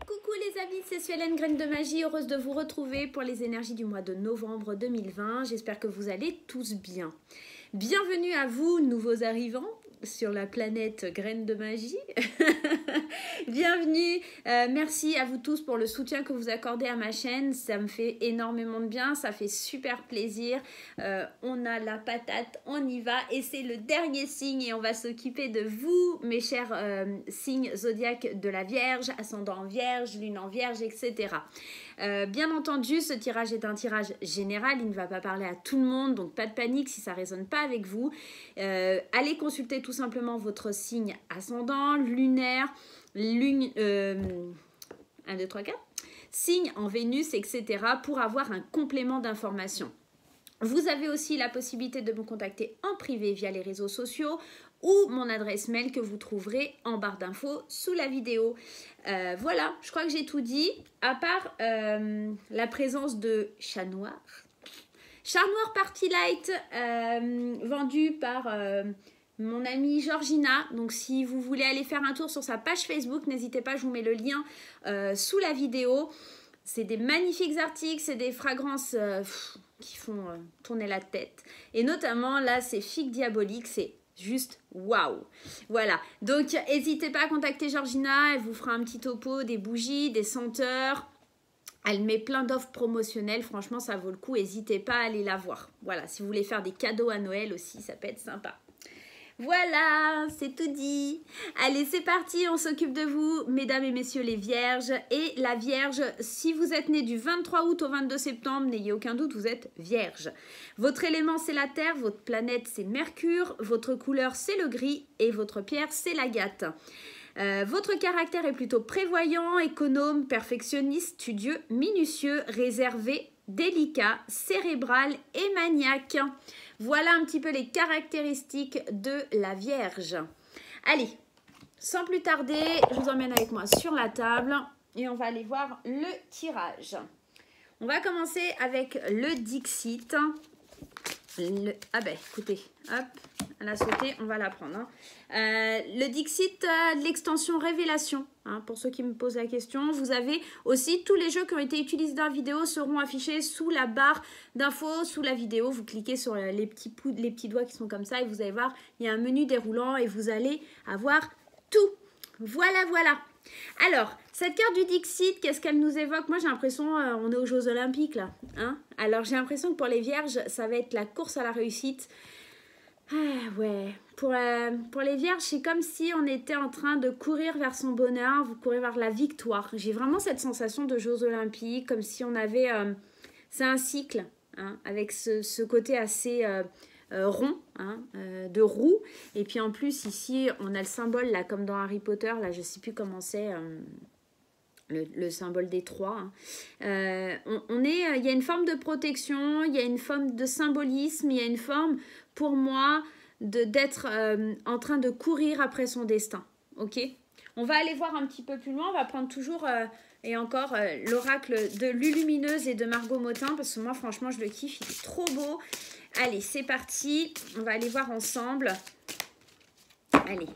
Coucou les amis, c'est Suelen Graine de Magie, heureuse de vous retrouver pour les énergies du mois de novembre 2020. J'espère que vous allez tous bien. Bienvenue à vous, nouveaux arrivants sur la planète Graine de Magie. Bienvenue, merci à vous tous pour le soutien que vous accordez à ma chaîne. Ça me fait énormément de bien, ça fait super plaisir. On a la patate, on y va et c'est le dernier signe et on va s'occuper de vous, mes chers signes zodiaques de la Vierge, ascendant en Vierge, lune en Vierge, etc. Bien entendu, ce tirage est un tirage général, il ne va pas parler à tout le monde, donc pas de panique si ça ne résonne pas avec vous. Allez consulter tout simplement votre signe ascendant, lunaire, lune, 1, 2, 3, 4, signe en Vénus, etc. pour avoir un complément d'information. Vous avez aussi la possibilité de me contacter en privé via les réseaux sociaux ou mon adresse mail que vous trouverez en barre d'infos sous la vidéo. Voilà, je crois que j'ai tout dit, à part la présence de chat noir. Chat noir Party Light, vendu par mon amie Georgina. Donc si vous voulez aller faire un tour sur sa page Facebook, n'hésitez pas, je vous mets le lien sous la vidéo. C'est des magnifiques articles, c'est des fragrances qui font tourner la tête. Et notamment là, c'est Figue Diabolique, c'est juste waouh. Voilà, donc n'hésitez pas à contacter Georgina, elle vous fera un petit topo, des bougies, des senteurs. Elle met plein d'offres promotionnelles, franchement ça vaut le coup, n'hésitez pas à aller la voir. Voilà, si vous voulez faire des cadeaux à Noël aussi, ça peut être sympa. Voilà, c'est tout dit. Allez, c'est parti, on s'occupe de vous, mesdames et messieurs les vierges. Et la vierge, si vous êtes né du 23 août au 22 septembre, n'ayez aucun doute, vous êtes vierge. Votre élément, c'est la terre, votre planète, c'est Mercure, votre couleur, c'est le gris et votre pierre, c'est l'agate. Votre caractère est plutôt prévoyant, économe, perfectionniste, studieux, minutieux, réservé, délicat, cérébral et maniaque. Voilà un petit peu les caractéristiques de la Vierge. Allez, sans plus tarder, je vous emmène avec moi sur la table et on va aller voir le tirage. On va commencer avec le Dixit. Ah ben, écoutez, hop, elle a sauté, on va la prendre. Hein. Le Dixit, l'extension Révélation, hein, pour ceux qui me posent la question. Vous avez aussi tous les jeux qui ont été utilisés dans la vidéo seront affichés sous la barre d'infos, sous la vidéo. Vous cliquez sur les petits doigts qui sont comme ça et vous allez voir, il y a un menu déroulant et vous allez avoir tout. Voilà, voilà. Alors, cette carte du Dixit, qu'est-ce qu'elle nous évoque? Moi, j'ai l'impression, on est aux Jeux Olympiques, là. Hein, alors, j'ai l'impression que pour les Vierges, ça va être la course à la réussite. Ah, ouais. Pour les Vierges, c'est comme si on était en train de courir vers son bonheur, vous courez vers la victoire. J'ai vraiment cette sensation de Jeux Olympiques, comme si on avait... c'est un cycle, hein, avec ce côté assez... rond, hein, de roue, et puis en plus ici on a le symbole là comme dans Harry Potter, là je sais plus comment c'est, le symbole des trois, hein. Il y a une forme de protection, il y a une forme de symbolisme, il y a une forme pour moi d'être en train de courir après son destin, ok. On va aller voir un petit peu plus loin, on va prendre toujours et encore l'oracle de Lulumineuse et de Margot Motin, parce que moi franchement je le kiffe, il est trop beau. Allez, c'est parti. On va aller voir ensemble. Allez.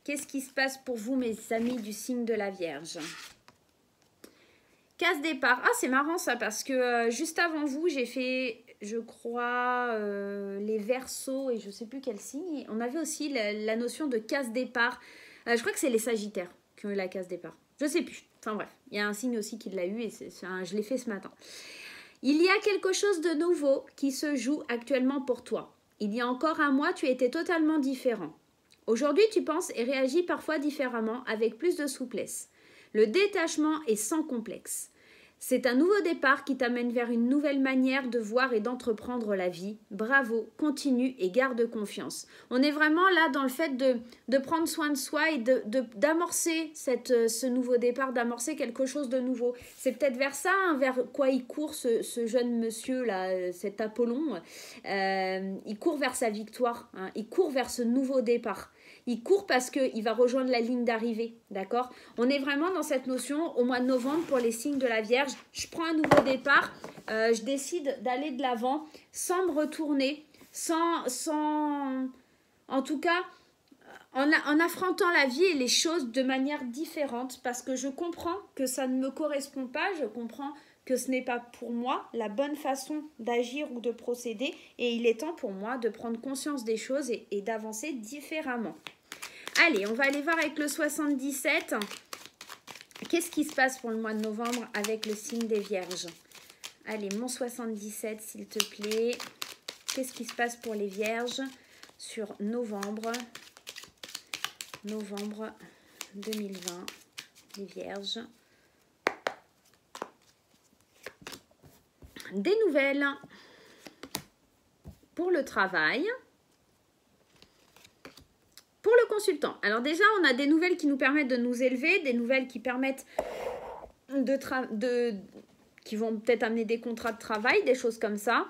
Qu'est-ce qui se passe pour vous, mes amis du signe de la Vierge? Case départ. Ah, c'est marrant ça, parce que juste avant vous, j'ai fait, je crois, les Verseaux et je ne sais plus quel signe. On avait aussi la notion de case départ. Je crois que c'est les Sagittaires qui ont eu la case départ. Je ne sais plus. Enfin bref, il y a un signe aussi qui l'a eu et je l'ai fait ce matin. Il y a quelque chose de nouveau qui se joue actuellement pour toi. Il y a encore un mois, tu étais totalement différent. Aujourd'hui, tu penses et réagis parfois différemment, avec plus de souplesse. Le détachement est sans complexe. C'est un nouveau départ qui t'amène vers une nouvelle manière de voir et d'entreprendre la vie. Bravo, continue et garde confiance. On est vraiment là dans le fait de prendre soin de soi et d'amorcer ce nouveau départ, d'amorcer quelque chose de nouveau. C'est peut-être vers ça, hein, vers quoi il court ce jeune monsieur là, cet Apollon. Il court vers sa victoire, hein, il court vers ce nouveau départ. Il court parce qu'il va rejoindre la ligne d'arrivée, d'accord? On est vraiment dans cette notion, au mois de novembre, pour les signes de la Vierge, je prends un nouveau départ, je décide d'aller de l'avant, sans me retourner, en tout cas, en affrontant la vie et les choses de manière différente, parce que je comprends que ça ne me correspond pas, je comprends que ce n'est pas pour moi la bonne façon d'agir ou de procéder, et il est temps pour moi de prendre conscience des choses et d'avancer différemment. Allez, on va aller voir avec le 77. Qu'est-ce qui se passe pour le mois de novembre avec le signe des Vierges? Allez, mon 77, s'il te plaît. Qu'est-ce qui se passe pour les Vierges sur novembre 2020, les Vierges. Des nouvelles pour le travail. Pour le consultant. Alors déjà, on a des nouvelles qui nous permettent de nous élever, des nouvelles qui permettent qui vont peut-être amener des contrats de travail, des choses comme ça.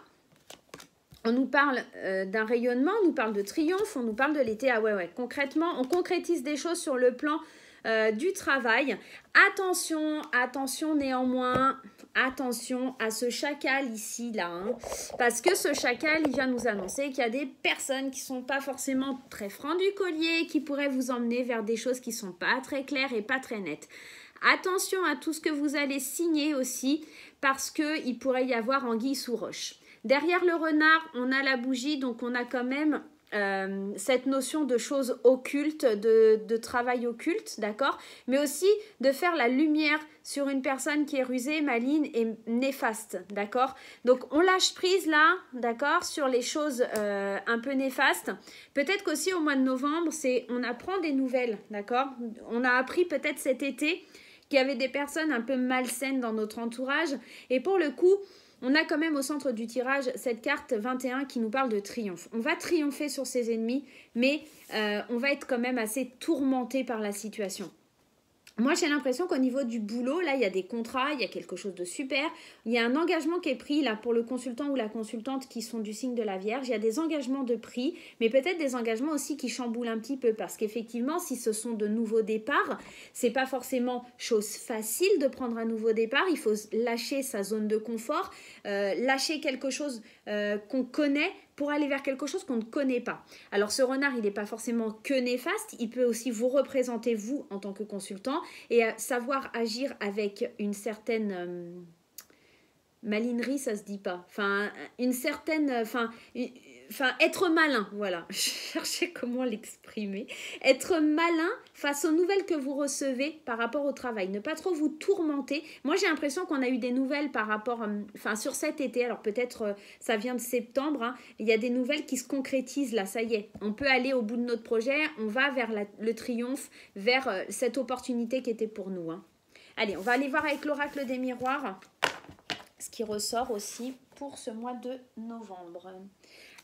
On nous parle d'un rayonnement, on nous parle de triomphe, on nous parle de l'été. Ah ouais, concrètement, on concrétise des choses sur le plan du travail. Attention néanmoins, attention à ce chacal ici, là. Hein, parce que ce chacal, il vient nous annoncer qu'il y a des personnes qui ne sont pas forcément très francs du collier, qui pourraient vous emmener vers des choses qui ne sont pas très claires et pas très nettes. Attention à tout ce que vous allez signer aussi, parce qu'il pourrait y avoir anguille sous roche. Derrière le renard, on a la bougie, donc on a quand même cette notion de choses occultes, de travail occulte, d'accord? Mais aussi de faire la lumière sur une personne qui est rusée, maligne et néfaste, d'accord? Donc on lâche prise là, d'accord, sur les choses un peu néfastes. Peut-être qu'aussi au mois de novembre, on apprend des nouvelles, d'accord? On a appris peut-être cet été qu'il y avait des personnes un peu malsaines dans notre entourage, et pour le coup, on a quand même au centre du tirage cette carte 21 qui nous parle de triomphe. On va triompher sur ses ennemis, mais on va être quand même assez tourmenté par la situation. Moi, j'ai l'impression qu'au niveau du boulot, là, il y a des contrats, il y a quelque chose de super. Il y a un engagement qui est pris, là, pour le consultant ou la consultante qui sont du signe de la Vierge. Il y a des engagements de prix, mais peut-être des engagements aussi qui chamboulent un petit peu. Parce qu'effectivement, si ce sont de nouveaux départs, c'est pas forcément chose facile de prendre un nouveau départ. Il faut lâcher sa zone de confort, lâcher quelque chose qu'on connaît, pour aller vers quelque chose qu'on ne connaît pas. Alors ce renard, il n'est pas forcément que néfaste, il peut aussi vous représenter vous en tant que consultant et savoir agir avec une certaine malinerie, ça se dit pas. Enfin, une certaine... Enfin, être malin, voilà, je cherchais comment l'exprimer. Être malin face aux nouvelles que vous recevez par rapport au travail. Ne pas trop vous tourmenter. Moi, j'ai l'impression qu'on a eu des nouvelles par rapport, sur cet été. Alors peut-être ça vient de septembre. Hein. Il y a des nouvelles qui se concrétisent là, ça y est. On peut aller au bout de notre projet. On va vers le triomphe, vers cette opportunité qui était pour nous. Hein. Allez, on va aller voir avec l'oracle des miroirs ce qui ressort aussi pour ce mois de novembre.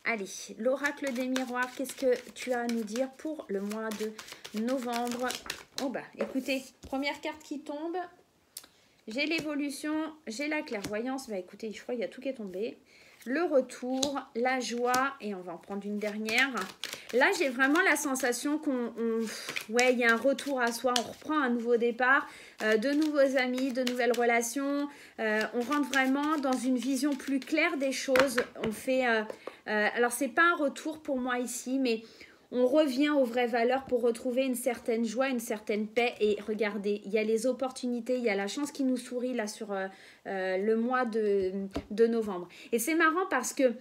Allez, l'oracle des miroirs, qu'est-ce que tu as à nous dire pour le mois de novembre? Oh bah, écoutez, première carte qui tombe. J'ai l'évolution, j'ai la clairvoyance. Bah écoutez, je crois qu'il y a tout qui est tombé. Le retour, la joie, et on va en prendre une dernière. Là, j'ai vraiment la sensation ouais, il y a un retour à soi, on reprend un nouveau départ, de nouveaux amis, de nouvelles relations. On rentre vraiment dans une vision plus claire des choses. On fait, alors, c'est pas un retour pour moi ici, mais on revient aux vraies valeurs pour retrouver une certaine joie, une certaine paix. Et regardez, il y a les opportunités, il y a la chance qui nous sourit là sur le mois de novembre. Et c'est marrant parce que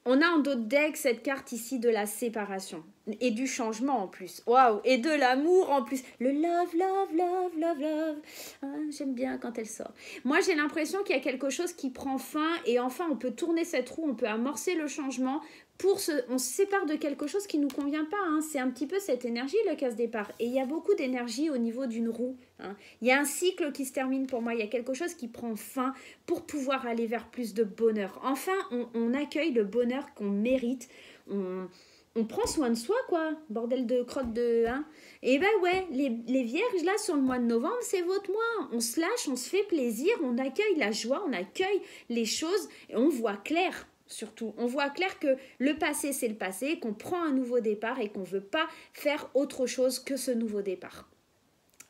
on a en dos de deck cette carte ici de la séparation et du changement en plus. Waouh! Et de l'amour en plus. Le love, love, love, love, love. Ah, j'aime bien quand elle sort. Moi, j'ai l'impression qu'il y a quelque chose qui prend fin et enfin, on peut tourner cette roue, on peut amorcer le changement. On se sépare de quelque chose qui ne nous convient pas. Hein. C'est un petit peu cette énergie, le casse-départ. Et il y a beaucoup d'énergie au niveau d'une roue. Hein. Il y a un cycle qui se termine pour moi. Il y a quelque chose qui prend fin pour pouvoir aller vers plus de bonheur. Enfin, on accueille le bonheur qu'on mérite. On prend soin de soi, quoi. Bordel de crotte de... Hein. Et ben ouais, les vierges, là, sur le mois de novembre, c'est votre mois. On se lâche, on se fait plaisir, on accueille la joie, on accueille les choses et on voit clair. Surtout, on voit clair que le passé, c'est le passé, qu'on prend un nouveau départ et qu'on ne veut pas faire autre chose que ce nouveau départ.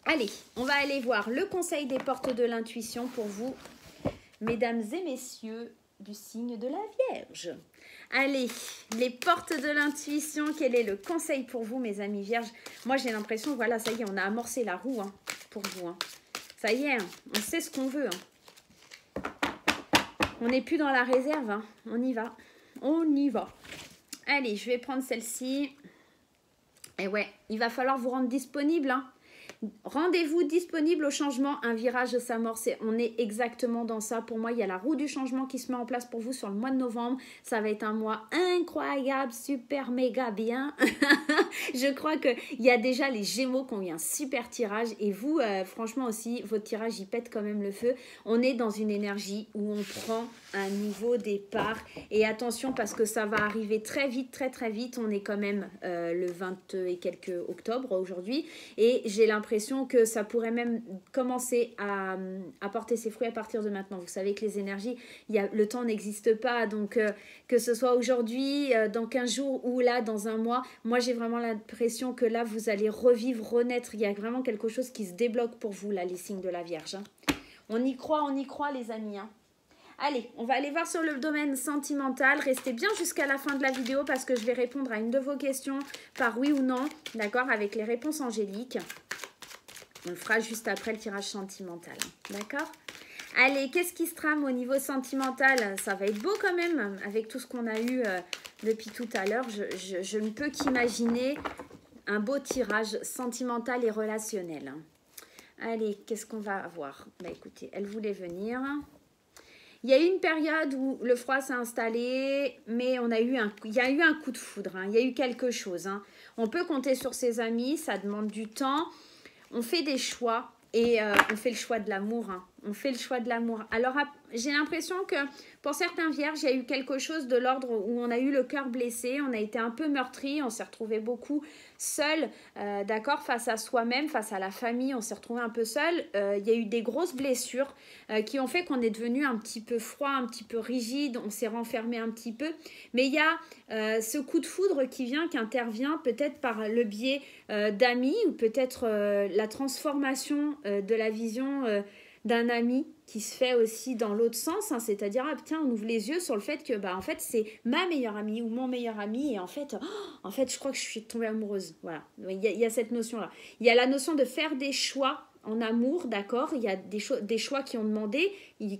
Allez, on va aller voir le conseil des portes de l'intuition pour vous, mesdames et messieurs du signe de la Vierge. Allez, les portes de l'intuition, quel est le conseil pour vous, mes amis vierges? Moi, j'ai l'impression, voilà, ça y est, on a amorcé la roue hein, pour vous. Hein. Ça y est, hein, on sait ce qu'on veut. Hein. On n'est plus dans la réserve, hein. On y va. On y va. Allez, je vais prendre celle-ci. Et ouais, il va falloir vous rendre disponible, hein. Rendez-vous disponible au changement, un virage s'amorce. On est exactement dans ça. Pour moi, il y a la roue du changement qui se met en place pour vous sur le mois de novembre. Ça va être un mois incroyable, super méga bien. Je crois qu'il y a déjà les Gémeaux qui ont eu un super tirage. Et vous, franchement aussi, votre tirage, il pète quand même le feu. On est dans une énergie où on prend un nouveau départ. Et attention parce que ça va arriver très vite, très très vite. On est quand même le 20 et quelques octobre aujourd'hui. Et j'ai l'impression que ça pourrait même commencer à porter ses fruits à partir de maintenant. Vous savez que les énergies, le temps n'existe pas. Donc, que ce soit aujourd'hui, dans 15 jours ou là, dans un mois, moi, j'ai vraiment l'impression que là, vous allez revivre, renaître. Il y a vraiment quelque chose qui se débloque pour vous, là, les signes de la Vierge. Hein. On y croit, les amis. Hein. Allez, on va aller voir sur le domaine sentimental. Restez bien jusqu'à la fin de la vidéo parce que je vais répondre à une de vos questions par oui ou non, d'accord, avec les réponses angéliques. On le fera juste après le tirage sentimental, d'accord? Allez, qu'est-ce qui se trame au niveau sentimental? Ça va être beau quand même, avec tout ce qu'on a eu depuis tout à l'heure. Je ne peux qu'imaginer un beau tirage sentimental et relationnel. Allez, qu'est-ce qu'on va avoir? Bah écoutez, elle voulait venir. Il y a eu une période où le froid s'est installé, mais il y a eu un coup de foudre, hein. Il y a eu quelque chose. Hein. On peut compter sur ses amis, ça demande du temps. On fait des choix et on fait le choix de l'amour. Hein. On fait le choix de l'amour. Alors, j'ai l'impression que pour certains vierges, il y a eu quelque chose de l'ordre où on a eu le cœur blessé, on a été un peu meurtri, on s'est retrouvé beaucoup seul, d'accord, face à soi-même, face à la famille, on s'est retrouvé un peu seul. Il y a eu des grosses blessures qui ont fait qu'on est devenu un petit peu froid, un petit peu rigide, on s'est renfermé un petit peu. Mais il y a ce coup de foudre qui intervient peut-être par le biais d'amis ou peut-être la transformation de la vision d'un ami qui se fait aussi dans l'autre sens, hein, c'est-à-dire tiens, on ouvre les yeux sur le fait que en fait c'est ma meilleure amie ou mon meilleur ami et en fait je crois que je suis tombée amoureuse. Voilà, il y a cette notion là. Il y a la notion de faire des choix en amour, d'accord. Il y a des choix qui ont demandé,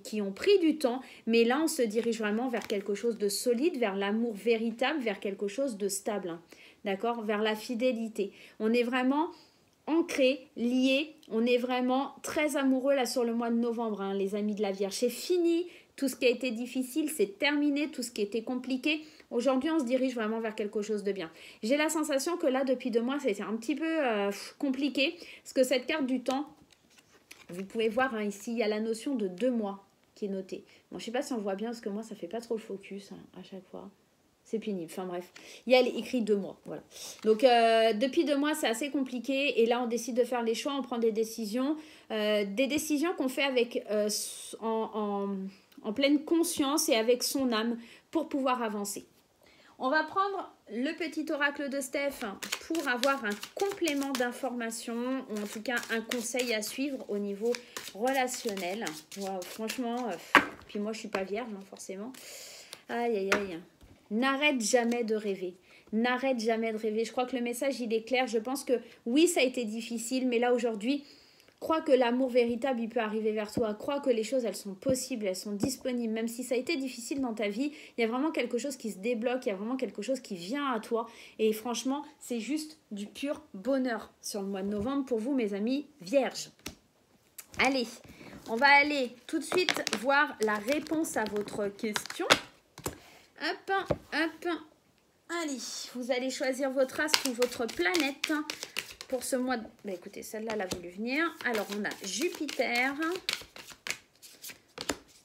qui ont pris du temps, mais là on se dirige vraiment vers quelque chose de solide, vers l'amour véritable, vers quelque chose de stable, hein, d'accord, vers la fidélité. On est vraiment ancré, lié, on est vraiment très amoureux là sur le mois de novembre, hein, les amis de la Vierge. C'est fini, tout ce qui a été difficile, c'est terminé, tout ce qui était compliqué. Aujourd'hui, on se dirige vraiment vers quelque chose de bien. J'ai la sensation que là, depuis 2 mois, c'était un petit peu compliqué, parce que cette carte du temps, vous pouvez voir hein, ici, il y a la notion de 2 mois qui est notée. Bon, je ne sais pas si on voit bien, parce que moi, ça ne fait pas trop le focus hein, à chaque fois. C'est pénible, enfin bref. Il y a écrit 2 mois, voilà. Donc, depuis 2 mois, c'est assez compliqué. Et là, on décide de faire les choix, on prend des décisions. Des décisions qu'on fait avec, en pleine conscience et avec son âme pour pouvoir avancer. On va prendre le petit oracle de Steph pour avoir un complément d'information ou en tout cas un conseil à suivre au niveau relationnel. Wow, franchement, puis moi, je ne suis pas vierge, hein, forcément. Aïe, aïe, aïe. N'arrête jamais de rêver. N'arrête jamais de rêver. Je crois que le message, il est clair. Je pense que oui, ça a été difficile, mais là, aujourd'hui, crois que l'amour véritable, il peut arriver vers toi. Crois que les choses, elles sont possibles, elles sont disponibles. Même si ça a été difficile dans ta vie, il y a vraiment quelque chose qui se débloque, il y a vraiment quelque chose qui vient à toi. Et franchement, c'est juste du pur bonheur sur le mois de novembre pour vous, mes amis vierges. Allez, on va aller tout de suite voir la réponse à votre question. Hop, hop. Allez, vous allez choisir votre astre ou votre planète pour ce mois de... Bah, écoutez, celle-là, elle a voulu venir. Alors, on a Jupiter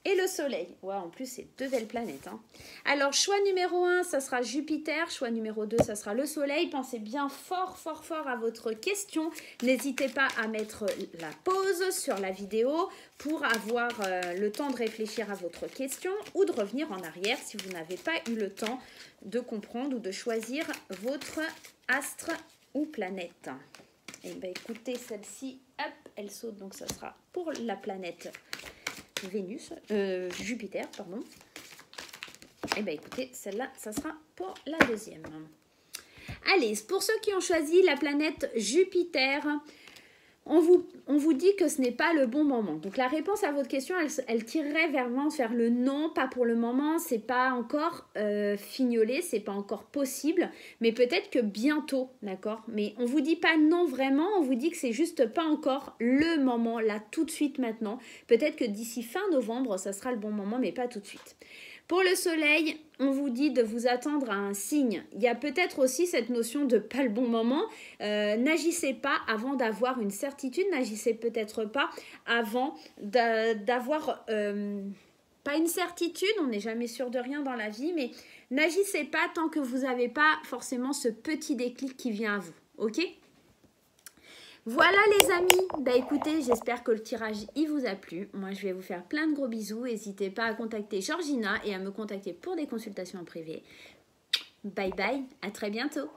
et le Soleil. Ouais, en plus, c'est 2 belles planètes. Hein. Alors, choix numéro 1, ça sera Jupiter. Choix numéro 2, ça sera le Soleil. Pensez bien fort, fort, fort à votre question. N'hésitez pas à mettre la pause sur la vidéo pour avoir le temps de réfléchir à votre question ou de revenir en arrière si vous n'avez pas eu le temps de comprendre ou de choisir votre astre ou planète. Et bien, écoutez, celle-ci, hop, elle saute. Donc, ça sera pour la planète Jupiter, pardon. Eh bien, écoutez, celle-là, ça sera pour la deuxième. Allez, pour ceux qui ont choisi la planète Jupiter, on vous dit que ce n'est pas le bon moment. Donc la réponse à votre question, elle tirerait vers le non, pas pour le moment, c'est pas encore fignolé, c'est pas encore possible, mais peut-être que bientôt, d'accord? Mais on vous dit pas non vraiment, on vous dit que c'est juste pas encore le moment, là, tout de suite, maintenant. Peut-être que d'ici fin novembre, ça sera le bon moment, mais pas tout de suite. Pour le soleil, on vous dit de vous attendre à un signe. Il y a peut-être aussi cette notion de pas le bon moment. N'agissez pas avant d'avoir une certitude. N'agissez peut-être pas avant d'avoir... pas une certitude, on n'est jamais sûr de rien dans la vie, mais n'agissez pas tant que vous n'avez pas forcément ce petit déclic qui vient à vous. Ok ? Voilà les amis, bah écoutez, j'espère que le tirage il vous a plu. Moi je vais vous faire plein de gros bisous. N'hésitez pas à contacter Georgina et à me contacter pour des consultations en privé. Bye bye, à très bientôt.